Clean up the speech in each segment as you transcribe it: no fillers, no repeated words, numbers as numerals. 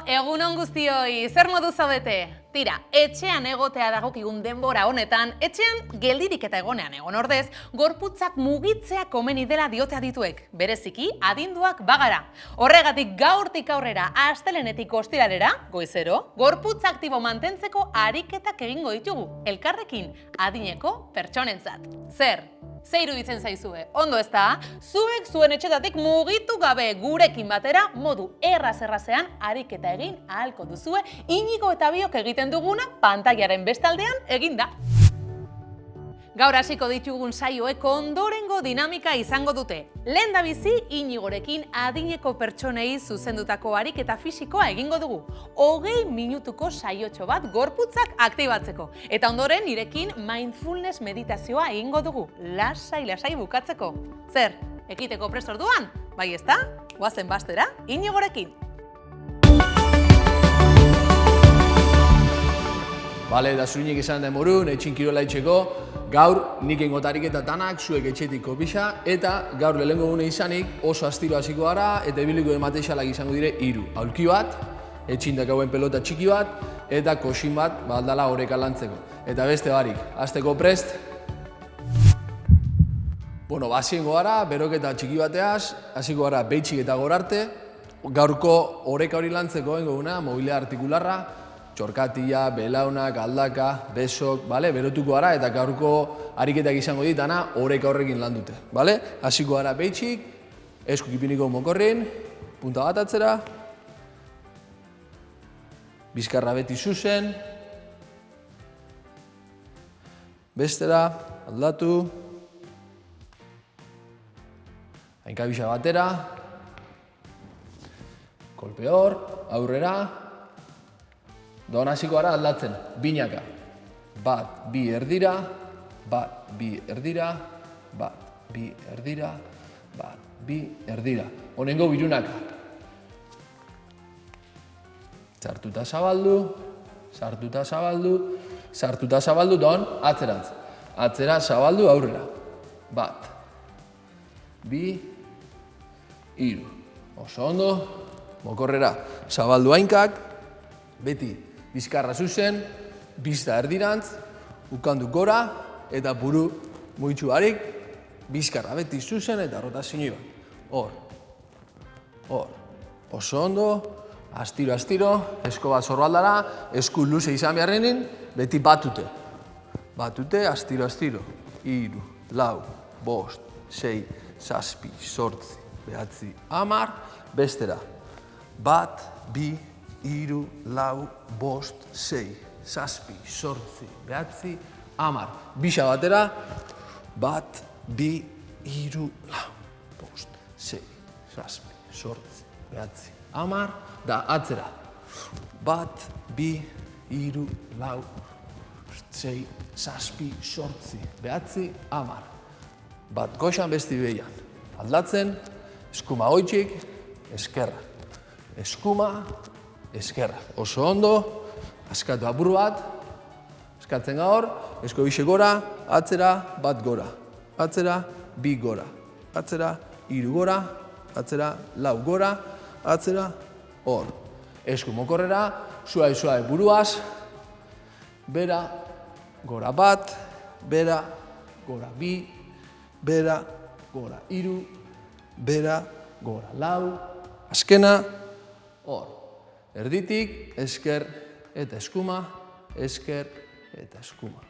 egunon guztioi, zer modu zaudete? Tira, etxean egotea dagokigun denbora honetan, etxean geldirik eta egonean egon ordez, gorputzak mugitzea komeni dela diote adituek, bereziki adinduak bagara. Horregatik gaurtik aurrera, astelehenetik ostiralera, goizero, gorputz aktibo mantentzeko ariketak egingo ditugu, elkarrekin adineko pertsonentzat. Zer? Ze iruditzen zaizue? Ondo ez da? Zuek zuen etxetatik mugitu gabe gurekin batera modu erraz-errazean ariketa egin ahalko duzue Inigo eta biok egiten duguna pantailaren bestaldean eginda. Gaur hasiko ditugun saioek ondorengo dinamika izango dute. Lehendabizi Inigorekin adineko pertsonei zuzendutako ariketa fisikoa egingo dugu. 20 minutuko saiotxo bat gorputzak aktibatzeko. Eta ondoren nirekin mindfulness meditazioa egingo dugu. Lasai bukatzeko. Zer, ekiteko prest orduan? Bai ezta? Goazen bastera Inigorekin. Bale, da zurinek izan den morun, etxin kirola itxeko, gaur nik engotarik eta tanak, zuek etxetiko pixa, eta gaur lehengo gune izanik oso astiro hasiko gara, eta ebiliko emateixalak izango dire 3. Aulki bat, etxin dakauen pelota txiki bat, eta kosin bat, baldala horreka lantzeko. Eta beste barik, hasteko prest. Bueno, baziengo gara, beroketa txiki bateaz, hasiko gara behitxik eta gorarte, gaurko horreka hori lantzeko engo guna, mobilea artikularra, txorkatia, belaunak, aldaka, besok, berotuko gara eta gaurko ariketak izango ditana horreka horrekin landute. Hasiko gara behitxik, esku ipiniko mokorrin, punta bat atzera, bizkarra beti zuzen, bestera, aldatu, hainkabisa batera, kolpe hor, aurrera, doan hasiko gara aldatzen, binaka. Bat, bi erdira, bat, bi erdira, bat, bi erdira, bat, bi erdira. Honengo birunaka. Sartuta zabaldu, sartuta zabaldu, sartuta zabaldu, doan atzerantz. Atzera zabaldu aurrera. Bat, bi, 3. Oso ondo, mokorrera zabaldu hainkak, beti bizkarra zuzen, bizta erdirantz, ukandu gora, eta buru muitzu harik, bizkarra beti zuzen eta rotazio bat. Hor. Oso ondo, astiro, esko bat zorbaldara, esku luze izan beharrenin, beti batute. Batute, astiro, 3, 4, 5, 6, 7, 8, 9, 10, bestera. Bat, bi, 3, 4, 5, 6, 7, 8, 9, 10. Bisa batera, bat, bi, 3, 4, 5, 6, 7, 8, 9, 10. Da atzera. Bat, bi, 3, 4, 6, 7, 8, 9, 10. Bat goxan besti behian. Aldatzen, eskuma goitxik, eskerra. Eskuma, eskerra. Oso ondo, askatu apur bat, askatzen gaur, esko bixe gora, atzera, bat gora. Atzera, bi gora. Atzera, 3 gora. Atzera, 4 gora. Atzera, hor. Esku mokorrera, suabe buruaz, bera, gora bat, bera, gora bi, bera, gora 3, bera, gora 4, azkena, hor. Erditik, esker eta eskuma, esker eta eskuma.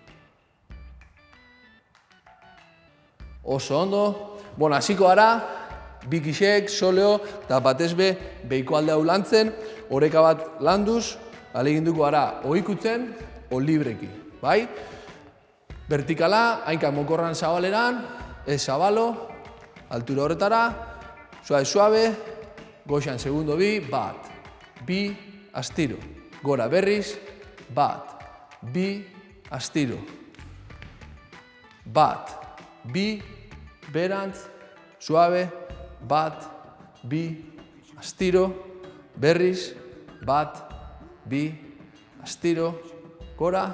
Oso ondo. Bueno, hasiko gara, bikixek, soleo, eta batezbe behiko alde hau lantzen, oreka bat landuz, aleginduko gara ohikutzen, o libreki, bai? Vertikala, hainka mokorran zabaleran, ez zabalo, altura horretara, suabe, goxan segundo bi, bat, bi, astiro, gora berriz, bat, bi, astiro, bat, bi, berantz, suabe, bat, bi, astiro, berriz, bat, bi, astiro, gora,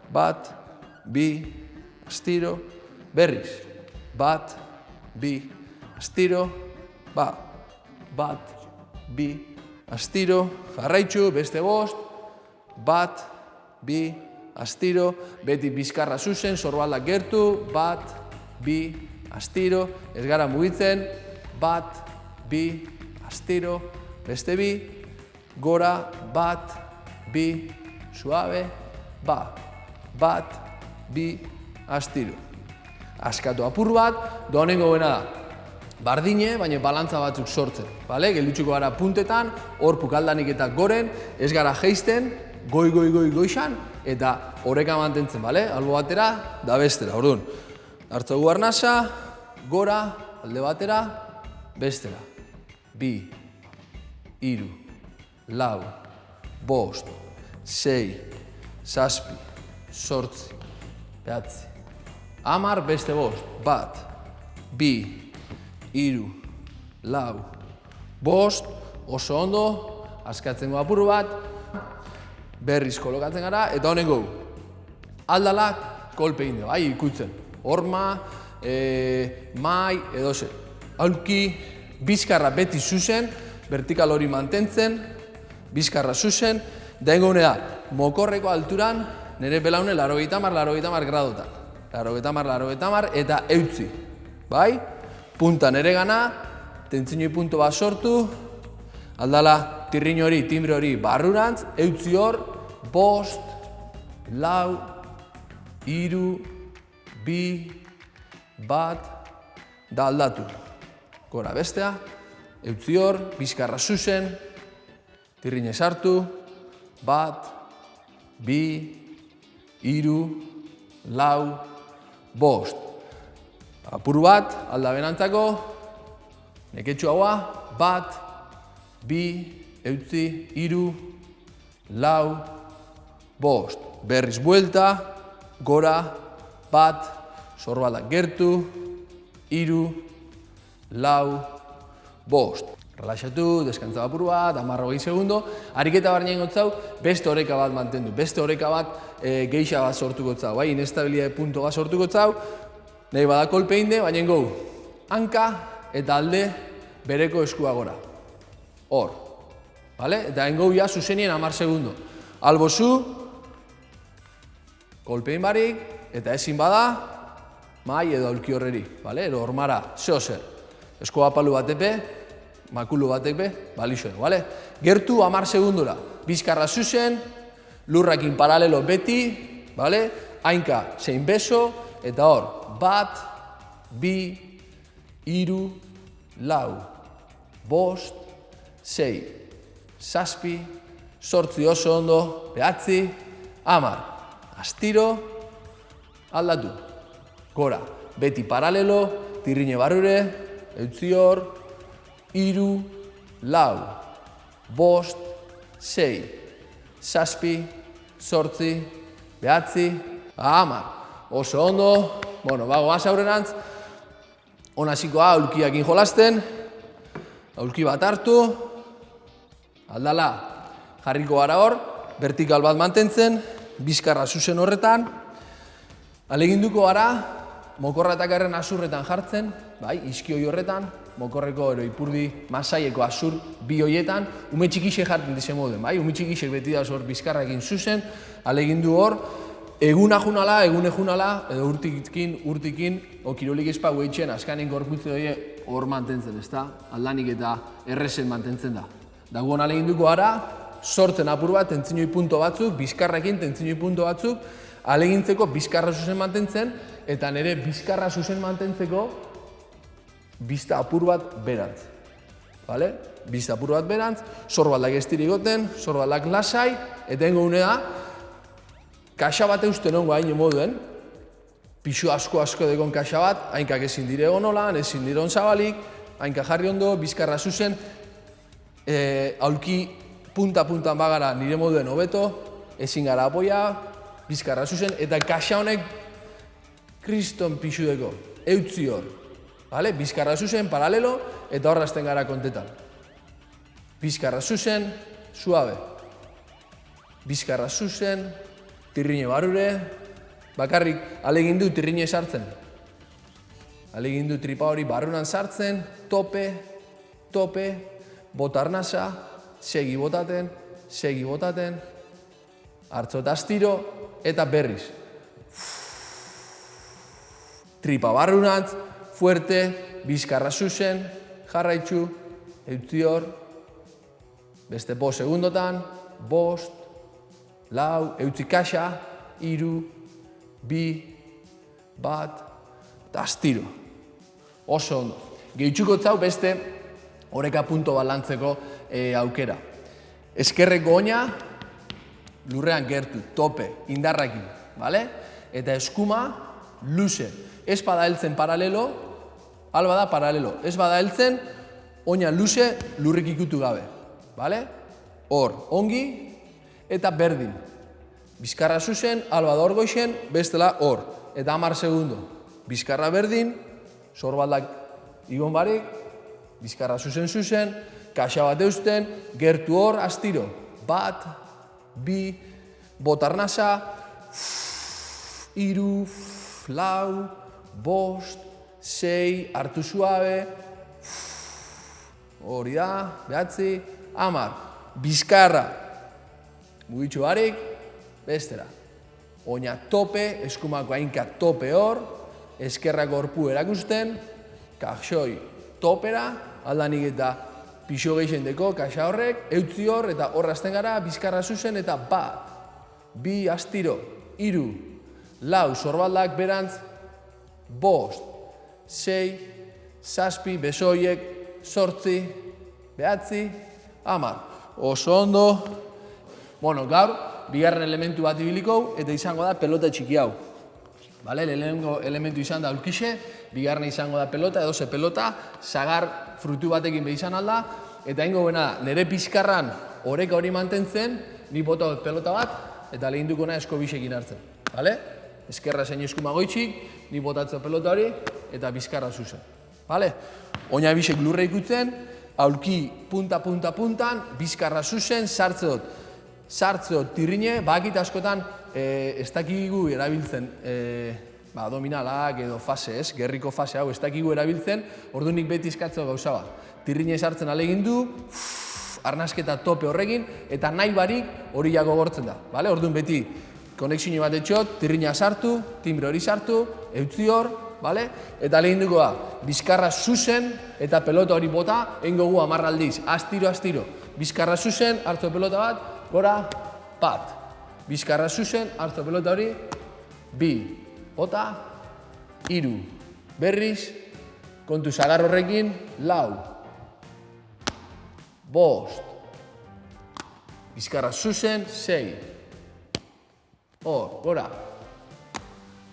bat, bi, astiro, berriz, bat, bi, astiro, bat, bi, astiro, jarraitzu, beste 5, 1, 2, astiro, beti bizkarra zuzen, sorbaldak gertu, 1, 2, astiro, ez gara mugitzen, 1, 2, astiro, beste 2, gora, 1, 2, suave, 1, 2, astiro. Askatu apur bat, doanengo bena da. Bardine, baina balantza batzuk sortzen. Gelditzuko gara puntetan, hor pukaldanik eta goren, ez gara geisten, goixan, eta oreka mantentzen, albo batera, da bestera. Orduan, hartzogu arnasa, gora, alde batera, bestera. 2, 3, 4, 5, 6, 7, 8, 9, 10, beste 5, 1, 2, 3, 4, 5, oso ondo, askatzen goa apur bat, berriz kolokatzen gara, eta honen gogu. Aldalak kolpe inde, ikutzen. Horma, mai, edo zer. Aulki, bizkarra beti zuzen, vertikal hori mantentzen, bizkarra zuzen, da engone da, mokorreko alturan, nire belaune 80 gradotan. 80, eta eutzi. Punta nere gana, tentzinoi punto bat sortu, aldala tirrin hori, timbre hori barrurantz, eutzi hor, 5, 4, 3, 2, 1, da aldatu. Gora bestea, eutzi hor, bizkarra zuzen, tirrin sartu, 1, 2, 3, 4, 5. Apur bat, alda benantzako, neketxu haua, 1, 2, eutzi, 3, 4, 5. Berriz buelta, gora, 1, sorbaldak gertu, 3, 4, 5. Relaxatu, deskantzau apur bat, 10-20 segundo, ariketa barnean gotzau, beste oreka bat mantendu, beste oreka bat geixa bat sortuko zau, inestabilidade punto bat sortuko zau, nahi bada kolpe inde, baina gau, hanka eta alde bereko eskua gora. Hor. Eta engau ja zuzenien 10 segundo. Albozu, kolpein barik, eta ezin bada, mai edo aulki horreri. Edo hormara, zeo zer. Eskua palu batepe, makulu batepe, balixo. Gertu 10 segundora. Bizkarra zuzen, lurrakin paralelo beti, hainka zein beso, eta hor, 1, 2, 3, 4, 5, 6, 7, 8 oso ondo, 9, 10, astiro, aldatu. Gora, beti paralelo, tirrine barrure, eutzi hor, 3, 4, 5, 6, 7, 8, 9, 10, oso ondo, bagoaz aurrerantz, onazikoa aulkiakin jolasten, aulki bat hartu, aldala jarriko gara hor, vertikal bat mantentzen, bizkarra zuzen horretan, aleginduko gara, mokorra eta garren azurretan jartzen, izkioi horretan, mokorreko ipurdi masaieko azur bi hoietan, ume txikisek jartzen dizen moden, ume txikisek beti da hor bizkarrakin zuzen, alegindu hor, egune junala, edo urtikin, kirolik ezpa gueitzen, azkanen gorputze hori hor mantentzen, ezta? Aldanik eta errezen mantentzen da. Dagoen aleginduko gara, sortzen apur bat, tentzinoi punto batzuk, bizkarrakin tentzinoi punto batzuk, alegintzeko bizkarra zuzen mantentzen, eta nire bizkarra zuzen mantentzeko bizta apur bat berantz. Bizta apur bat berantz, sorbaldak ez dirigoten, sorbaldak lasai, eta engo une da, kaxa bat eusten ongo hain moduen, pixu asko dekon kaxa bat, hainkak ezin dire honolan, ezin dire onzabalik, hainka jarri ondo, bizkarra zuzen, aulki punta-puntan bagara nire moduen hobeto, ezin gara apoia, bizkarra zuzen, eta kaxa honek kriston pixu deko, eutzi hor. Bizkarra zuzen, paralelo, eta horrazten gara kontetan. Bizkarra zuzen, suabe. Bizkarra zuzen, tirrine barrure, bakarrik alegindu tirrine sartzen. Alegindu tripa hori barrunan sartzen, tope, bota arnasa, segi botaten, hartzo eta astiro, eta berriz. Tripa barrunantz, fuerte, bizkarra zuzen, jarraitzu, eutzi hor, beste 5 segundotan, 5, 4, eutzi kaxa, 3, 2, 1, eta astiro. Oso ondo. Gehitxuko zau beste oreka punto bat lantzeko aukera. Eskerreko oina, lurrean gertu, tope, indarrakin, bale? Eta eskuma, luze. Ez bada heltzen paralelo, alba da paralelo. Ez bada heltzen, oina luze, lurrik ikutu gabe, bale? Hor, ongi, eta berdin. Bizkarra zuzen, alba da hor goixen, bestela hor. Eta 10 segundo. Bizkarra berdin, sorbaldak igon barik, bizkarra zuzen, kaxa bat eusten, gertu hor, astiro. 1, 2, botarnasa, 3, 4, 5, 6, hartu suabe, hori da, 9, 10, bizkarra, mugitxu barik, bestera. Oina tope, eskumako hainka tope hor, eskerra gorpu erakusten, kaxoi topera, aldanik eta pixo geixendeko kaxa horrek, eutzi hor eta hor hasten gara, bizkarra zuzen eta 1, 2, astiro, 3, 4, sorbaldak berantz, 5, 6, 7, besoiek, 8, 9, 10. Oso ondo. Bueno, gaur, bigarren elementu bat ibiliko eta izango da pelota txiki hau. Lehenengo elementu izan da aulkixe, bigarren izango da pelota, edo ze pelota, sagar frutu batekin behizan alda, eta ingo bena, nire pizkarran oreka hori mantentzen, ni bota pelota bat, eta lehin dukona esko bisekin hartzen. Eskerra zein eskuma goitxik, ni botatzen pelota hori, eta bizkarra zuzen. Oina bisek lurre ikutzen, aulki puntan, bizkarra zuzen, sartze dut tirrine, bakit askotan ez dakigu erabiltzen abdominalak edo fase ez, gerriko fase hau ez dakigu erabiltzen, orduan nik beti eskatzeo gauza bat. Tirrine sartzen alegin du, arnasketa tope horrekin, eta nahi barik hori jago gortzen da. Orduan beti konexio bat etxot, tirrina sartu, timbre hori sartu, eutzi hor, eta alegin duko da, bizkarra zuzen eta pelota hori bota, egin gogu 10 aldiz, astiro, bizkarra zuzen, hartzo pelota bat, gora, bat. Bizkarra zuzen, hartzo pelota hori, 2, bota, 3, berriz, kontu sagar horrekin, 4, 5, bizkarra zuzen, 6, hor, gora,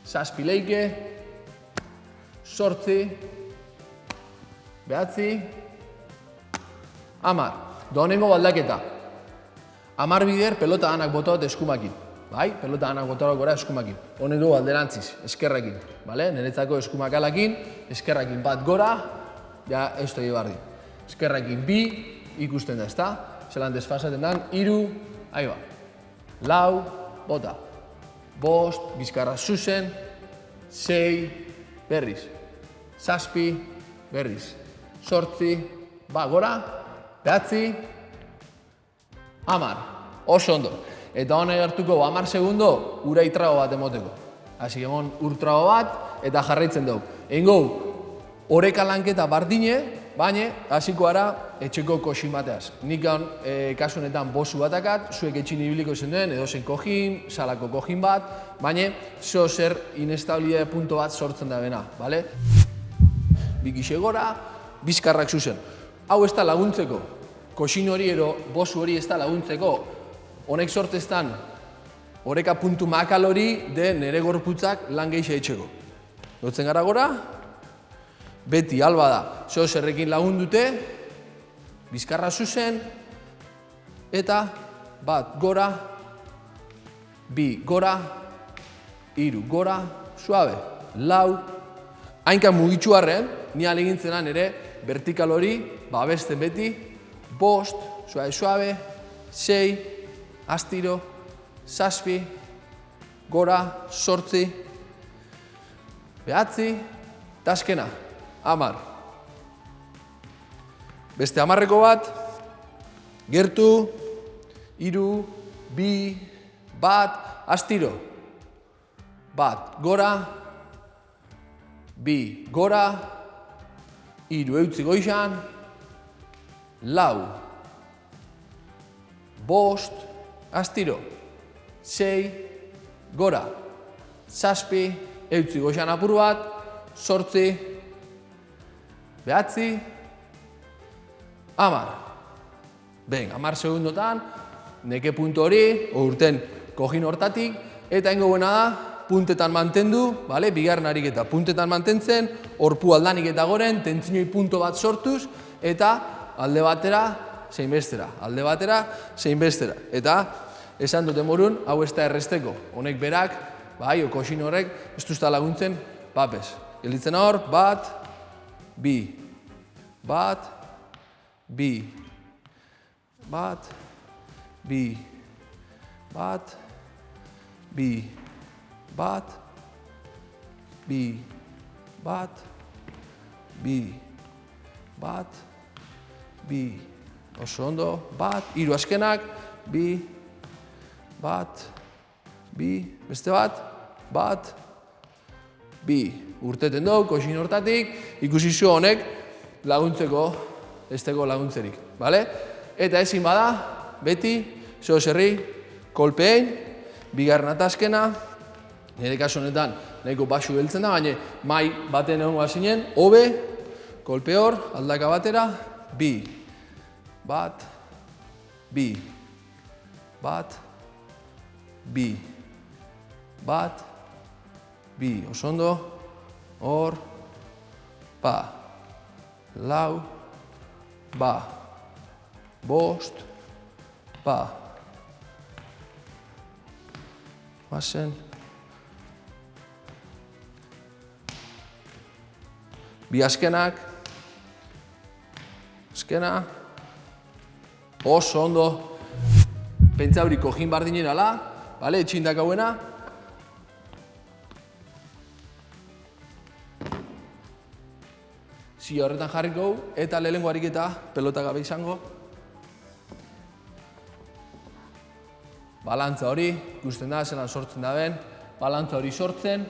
7 leike, 8, 9, 10. Doanengo baldaketa. 10 bider pelota danak botot eskumakin. Pelota danak botot gora eskumakin. Honengo alderantziz, eskerrakin. Niretzako eskumakalakin, eskerrakin bat gora, ja ez toi bardi. Eskerrakin 2, ikusten da, ezta? Zelan desfasaten dan, 3, ahi ba. 4, bota. 5, bizkarra zuzen, 6, berriz. 7, berriz. 8, gora, 9, 10. Oso ondo. Eta honek hartuko 10 segundo, ura itrago bat emoteko. Hasi emon urtrago bat, eta jarraitzen dugu. Egin gau, oreka lanketa bardine, baina hasiko gara etxeko koxin bateaz. Nik kasu honetan bosu batakat, zuek etxin ibiliko zen duen, edo zen kojin, salako kojin bat, baina zeo zer inestabilidade punto bat sortzen da bena, bale? Bikixe gora, bizkarrak zuzen. Hau ez da laguntzeko, koxin hori ero bosu hori ez da laguntzeko, honek sorteztan oreka puntu makal hori de nere gorputzak lan gehiago etxeko. Dotzen gara gora, beti alba da, zeo zerrekin lagundute, bizkarra zuzen, eta bat gora, 2 gora, 3 gora, suabe, 4, hainka mugitxuarren, ni alegintzenan ere, vertikal hori, babesten beti, 5, suabe, 6, astiro, 7, gora, 8, 9, eta azkena, 10. Beste 10reko bat, Gertu, 3, 2, 1, astiro. 1, gora, 2, gora, 3, eutzi goixan, 4, 5, astiro, 6, gora, 7, eutzi goixan apur bat, 8, 9, 10. Ben, 10 segundotan, neke puntu hori, urten kojin hortatik, eta ingo buena da, puntetan mantendu, bigarren ariketa, puntetan mantentzen, orpu aldanik eta goren, tentzinoi punto bat sortuz, eta alde batera, zein bestera, alde batera, zein bestera. Eta, esan duten morun, hau ez da erresteko, honek berak, kojin horrek, ez duzta laguntzen, papez. Gelditzen hor, 1, 2, 1, 2, 1, 2, 1, 2, 1, 2, 1, 2, 1, 2, oso ondo, 1, 3 azkenak, 2, 1, 2, beste bat, 1, 2, urteten dugu, kojin hortatik, ikusi zu honek laguntzeko, ez teko laguntzerik, Eta ezin bada, beti, zeo zerri, kolpein, bigarren atazkena, nire kasu honetan nahiko baxu beltzen da, baina mai baten egon gazinen, hobe, kolpe hor, aldaka batera, 2, 1, 2, 1, 2, 1, 2, oso ondo, hor, 4, 5, bazen, bi azkenak, azkena, oso ondo, pentsa hori kojin bardinerala, etxindak hauena, zio horretan jarriko, eta lehenengo ariketa pelota gabe izango. Balantza hori, ikusten da, zelan sortzen da ben, balantza hori sortzen,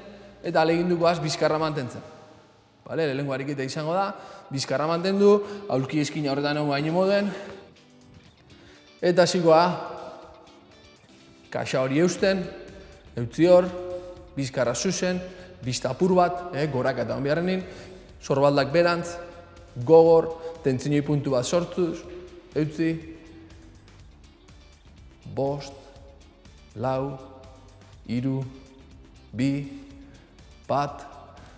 eta alegindukoaz bizkarra mantentzen. Lehenengo ariketa izango da, bizkarra mantendu, aulki eskina horretan egon gaine moden, eta zikoa, kaxa hori eusten, eutzi hor, bizkarra zuzen, bizta apur bat, goraka eta onbiarrenin, sorbaldak berantz, gogor, tentzinoi puntu bat sortuz, eutzi, 5, 4, 3, 2, 1,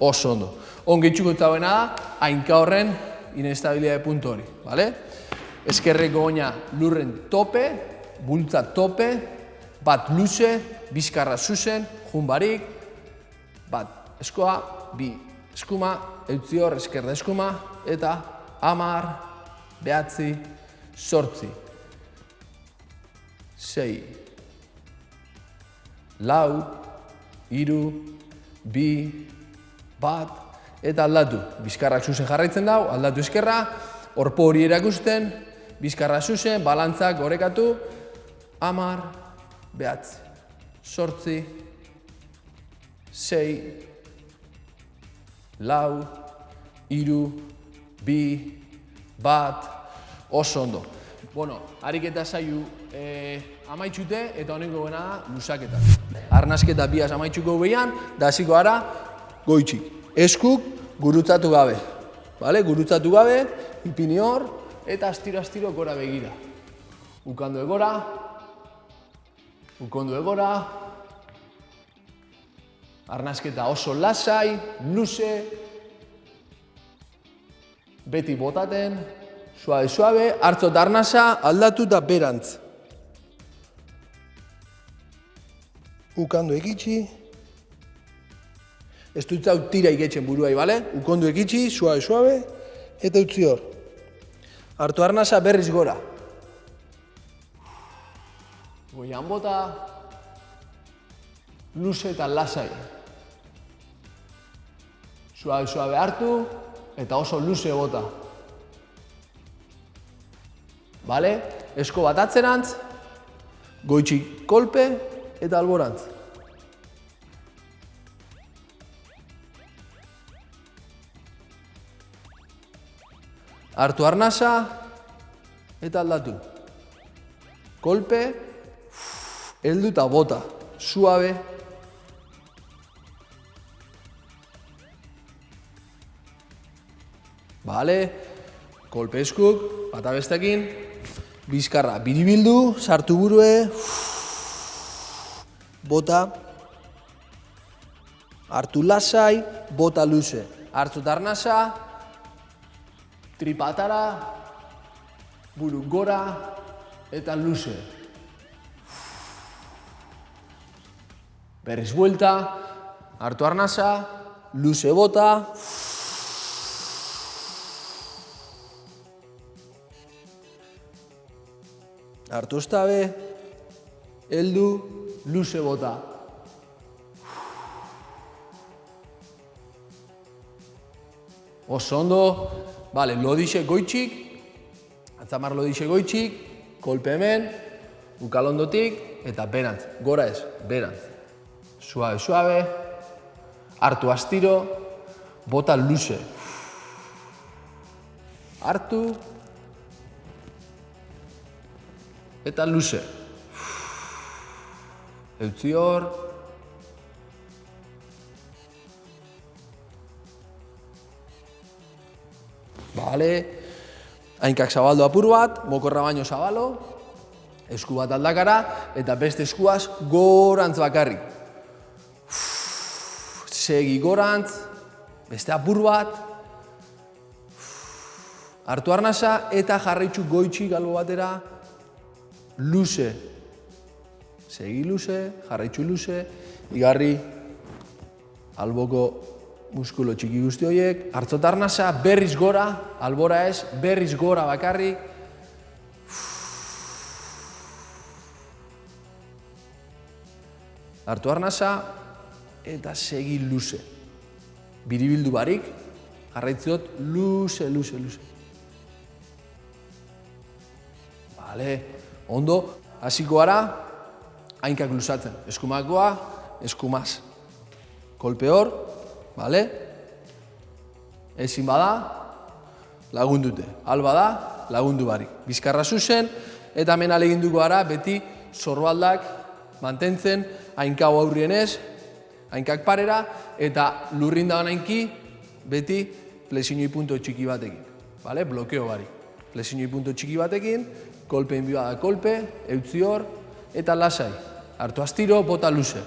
oso ondo. Ongi txuko eta buena da, hainka horren inestabilidade puntu hori, eskerreko goina lurren tope, bultza tope, bat luze, bizkarra zuzen, junbarik, bat eskoa, 2 eskuma, eutzi hor, eskerda eskuma, eta 10, 9, 8, 6, 4, 3, 2, 1, eta aldatu. Bizkarrak zuzen jarraitzen dau, aldatu eskerra, orpo hori erakusten, bizkarra zuzen, balantzak orekatu, 10, 9, 8, 6, 4, 3, 2, 1, oso ondo. Ariketa zaiu amaitxute eta honengo gena da lusaketa. Arnazketa biaz amaitxuko behian, da hasiko gara goitxik. Eskuk gurutzatu gabe. Gurutzatu gabe, ipini hor, eta astiro gora begira. Ukandu egora, ukondu egora, arnazketa oso lasai, luze, beti botaten, suabe, hartzot arnaza, aldatu eta berantz. Ukandu egitsi, ez dut hau tira iketzen buruai, ukondu egitsi, suabe, eta utzi hor. Hartu arnaza berriz gora. Goian bota, luze eta lasai. Suabe hartu, eta oso luze bota. Esko bat atzerantz, goitxik kolpe eta alborantz. Hartu arnasa eta aldatu. Kolpe, heldu eta bota, suabe. Bale, kolpe eskuk, bata bestekin, bizkarra biribildu, sartu burue, bota, hartu lasai, bota luze. Hartu arnasa, tripatara, buru gora eta luze. Berriz buelta, hartu arnasa, luze bota, hartu estabe, heldu, luze bota. Oso ondo, bale, lodixe goitxik, atzamar lodixe goitxik, kolpe hemen, ukalondotik, eta berantz, gora ez, berantz. Suabe, suabe, hartu astiro, bota luze. Hartu, eta luze. Eutzi hor. Bale. Hainkak zabaldo apur bat, mokorra baino zabalo. Esku bat aldakara, eta beste eskuaz gorantz bakarrik. Segi gorantz, beste apur bat. Hartu arnasa, eta jarraitzu goitxik albo batera. Luze, segi luze, jarraitzu luze, igarri alboko muskulo txiki guzti horiek, hartzot arnasa, berriz gora, albora ez, berriz gora bakarrik. Hartu arnasa, eta segi luze. Biribildu barik, jarraitzot luze, luze, luze. Bale. Ondo, hasiko gara, hainkak luzatzen. Eskumakoa, eskumaz. Kolpe hor, bale? Ezin bada, lagundute. Al bada, lagundu barik. Bizkarra zuzen, eta hemen aleginduko gara, beti sorbaldak mantentzen, hainkau aurrienez, hainkak parera, eta lurrin dagoen hainki, beti flexinoi punto txiki batekin. Bale? Blokeo barik. Flexinoi punto txiki batekin, kolpe inbibada kolpe, eutzi hor, eta lasai. Hartu astiro, bota luze.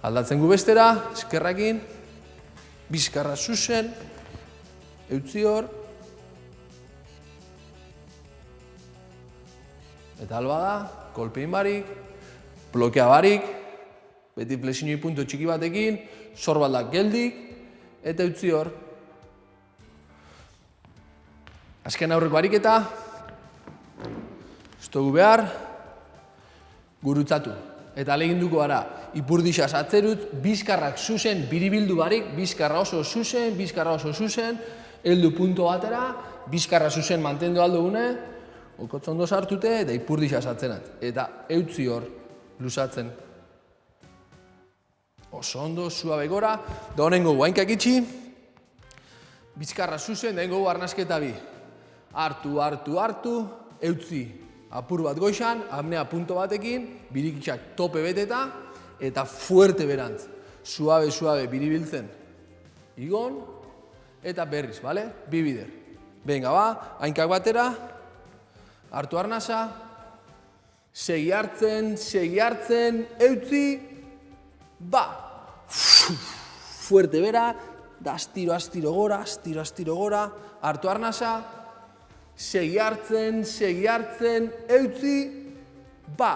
Aldatzen gu bestera, eskerrakin, bizkarra zuzen, eutzi hor, eta alba da, kolpein barik, blokea barik, beti flexinoi punto txiki batekin, sorbaldak geldik, eta eutzi hor. Azken aurreko ariketa, ez dugu behar, gurutzatu. Eta aleginduko gara, ipurdixaz atzerut, bizkarrak zuzen, biribildu barik, bizkarra oso zuzen, heldu punto batera, bizkarra zuzen mantendu aldo gune, okotzondo sartute, eta ipurdixaz atzerat. Eta eutzi hor, luzatzen. Oso ondo, suabe gora, da honengo guainkak itxi, bizkarra zuzen, da hengo arnasketa bi. Hartu, hartu, hartu, eutzi apur bat goixan, apnea punto batekin, birikitxak tope beteta, eta fuerte berantz. Suabe, suabe, biribiltzen. Igon, eta berriz, bale? Bi bider. Venga, ba, hainkak batera, hartu arnasa, segi hartzen, eutzi, ba! Fuerte bera, da astiro, astiro gora, hartu arnasa, segi hartzen, eutzi, ba!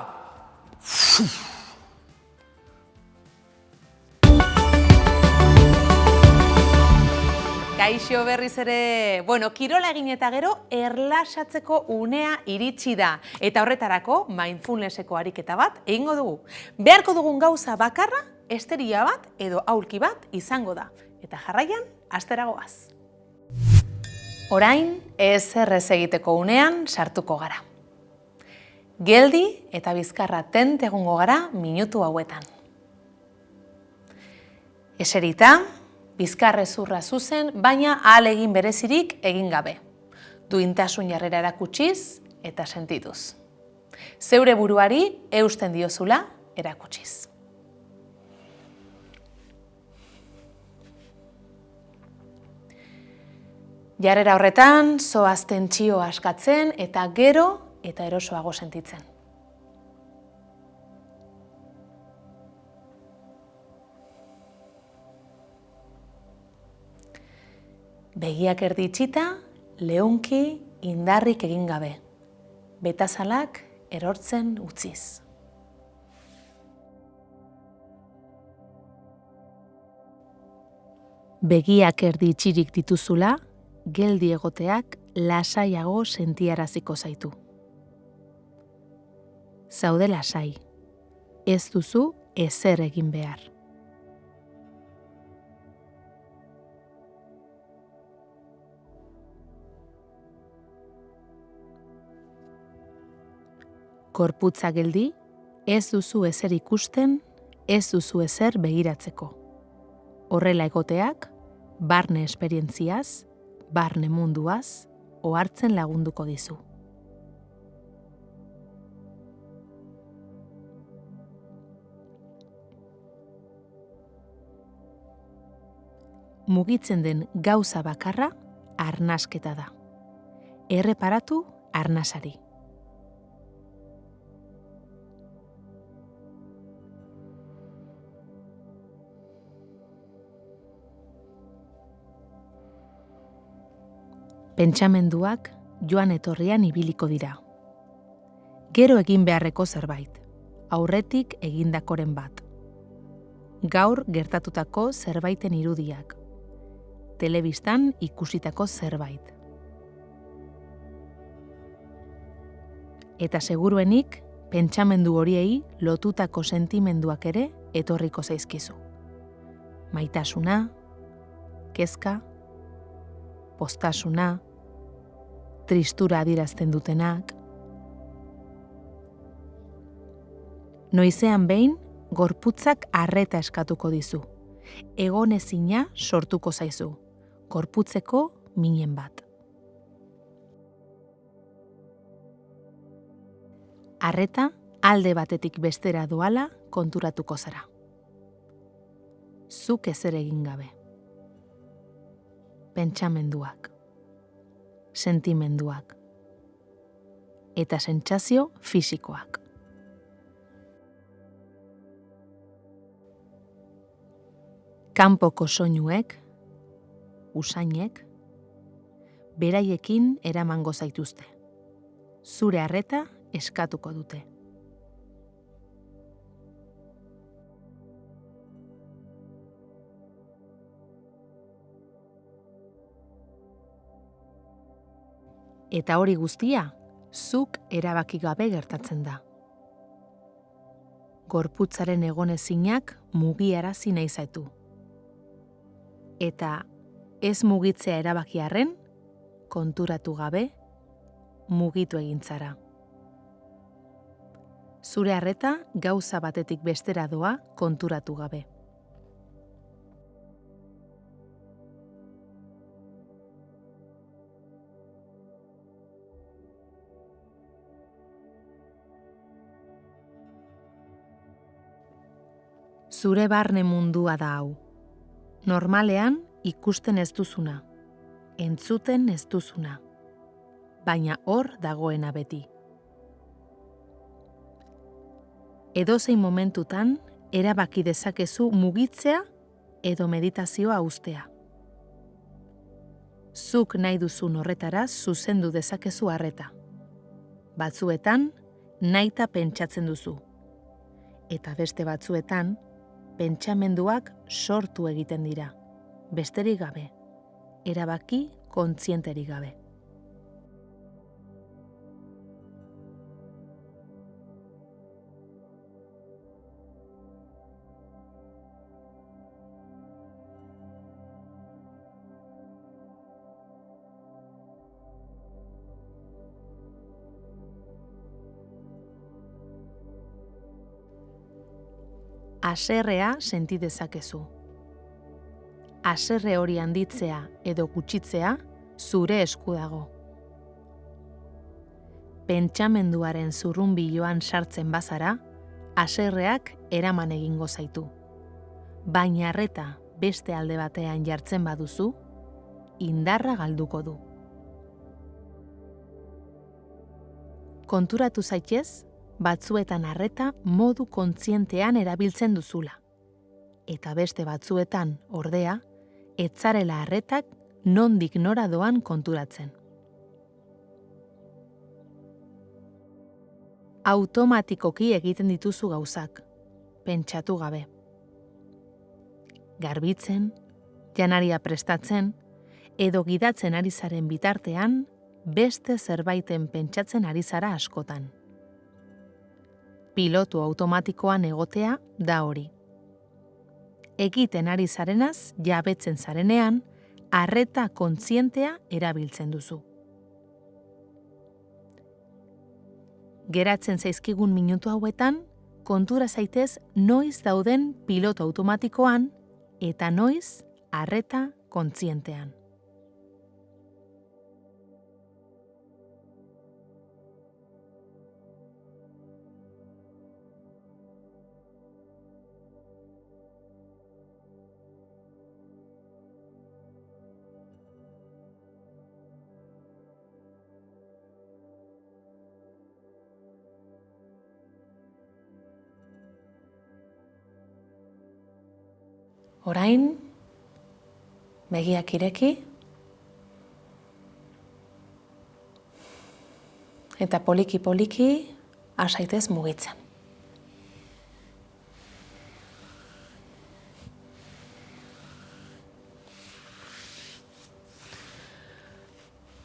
Kaixo berriz ere, kirola egin eta gero erlaxatzeko unea iritsi da. Eta horretarako mindfulnesseko ariketa bat egingo dugu. Beharko dugun gauza bakarra, esteria bat edo aulki bat izango da. Eta jarraian, hastera goaz. Orain, ezer ez egiteko unean sartuko gara. Geldi eta bizkarra tent egongo gara minutu hauetan. Eserita, bizkarrezurra zuzen, baina ahalegin berezirik egin gabe. Duintasun jarrera erakutsiz eta sentituz. Zeure buruari eusten diozula erakutsiz. Jarrera horretan, zoaz tentsioa askatzen eta gero eta erosoago sentitzen. Begiak erdi itxita, leunki indarrik egin gabe. Betazalak erortzen utziz. Begiak erdi itxirik dituzula, geldi egoteak lasaiago sentiaraziko zaitu. Zaude lasai, ez duzu ezer egin behar. Gorputza geldi, ez duzu ezer ikusten, ez duzu ezer begiratzeko. Horrela egoteak, barne esperientziaz, barne munduaz, ohartzen lagunduko dizu. Mugitzen den gauza bakarra arnasketa da. Erreparatu arnasari. Pentsamenduak joan etorrian ibiliko dira. Gero egin beharreko zerbait, aurretik egindakoren bat. Gaur gertatutako zerbaiten irudiak, telebistan ikusitako zerbait. Eta seguruenik, pentsamendu horiei lotutako sentimenduak ere etorriko zaizkizu. Maitasuna, kezka, poztasuna, tristura adierazten dutenak. Noizean behin, gorputzak arreta eskatuko dizu. Egonezina sortuko zaizu. Gorputzeko minen bat. Arreta alde batetik bestera doala konturatuko zara. Zuk ezer egin gabe. Pentsamenduak, sentimenduak eta sentsazio fisikoak. Kanpoko soinuek, usainek, beraiekin eramango zaituzte. Zure arreta eskatuko dute. Eta hori guztia, zuk erabaki gabe gertatzen da. Gorputzaren egonezinak mugiarazi nahi zaitu. Eta ez mugitzea erabakiarren, konturatu gabe, mugitu egin zara. Zure arreta gauza batetik bestera doa konturatu gabe. Zure barne mundua da hau. Normalean ikusten ez duzuna, entzuten ez duzuna, baina hor dagoena beti. Edozein momentutan erabaki dezakezu mugitzea edo meditazioa uztea. Zuk nahi duzun horretara zuzendu dezakezu arreta. Batzuetan nahita pentsatzen duzu, eta beste batzuetan pentsamenduak sortu egiten dira, besterik gabe, erabaki kontzienterik gabe. haserrea senti dezakezu. Haserre hori handitzea edo gutxitzea zure esku dago. Pentsamenduaren zurrunbiloan sartzen bazara, haserreak eraman egingo zaitu. Baina arreta beste alde batean jartzen baduzu, indarra galduko du. Konturatu zaitez, batzuetan arreta modu kontzientean erabiltzen duzula. Eta beste batzuetan, ordea, etzarela arretak nondik nora doan konturatzen. Automatikoki egiten dituzu gauzak, pentsatu gabe. Garbitzen, janaria prestatzen, edo gidatzen ari zaren bitartean, beste zerbaiten pentsatzen ari zara askotan. Pilotu automatikoan egotea da hori. Egiten ari zarenaz jabetzen zarenean, arreta kontzientea erabiltzen duzu. Geratzen zaizkigun minutu hauetan, kontura zaitez noiz dauden pilotu automatikoan eta noiz arreta kontzientean. Orain, begiak ireki, eta poliki-poliki hasaitez mugitzen.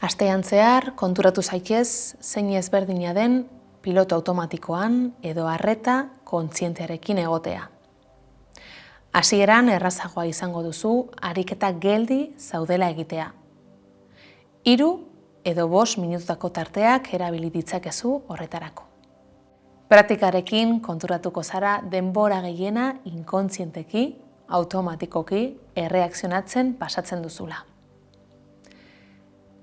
Astean zehar, konturatu zaitez zein ezberdina den piloto automatikoan edo arreta kontzientearekin egotea. Hasieran errazagoa izango duzu ariketa geldi zaudela egitea. 3 edo 5 minutako tarteak erabili ditzakezu horretarako. Praktikarekin konturatuko zara denbora gehiena inkontzienteki, automatikoki erreakzionatzen pasatzen duzula.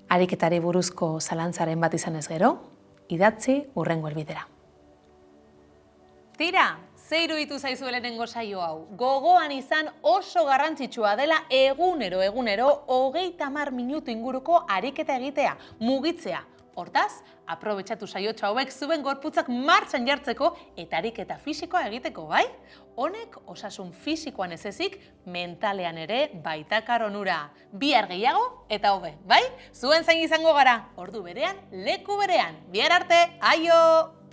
Ariketari buruzko zalantzaren bat izanez gero, idatzi hurrengo helbidera. Tira! Ze iruditu zaizu lehenengo saio hau? Gogoan izan oso garrantzitsua dela egunero 30 minutu inguruko ariketa egitea, mugitzea. Hortaz, aprobetxatu saiotxo hauek zuen gorputzak martxan jartzeko eta ariketa fisikoa egiteko, bai? Honek osasun fisikoan ez ezik, mentalean ere baitakar onura. Bihar gehiago eta hobe, bai? Zuen zain izango gara, ordu berean, leku berean. Bihar arte, aio!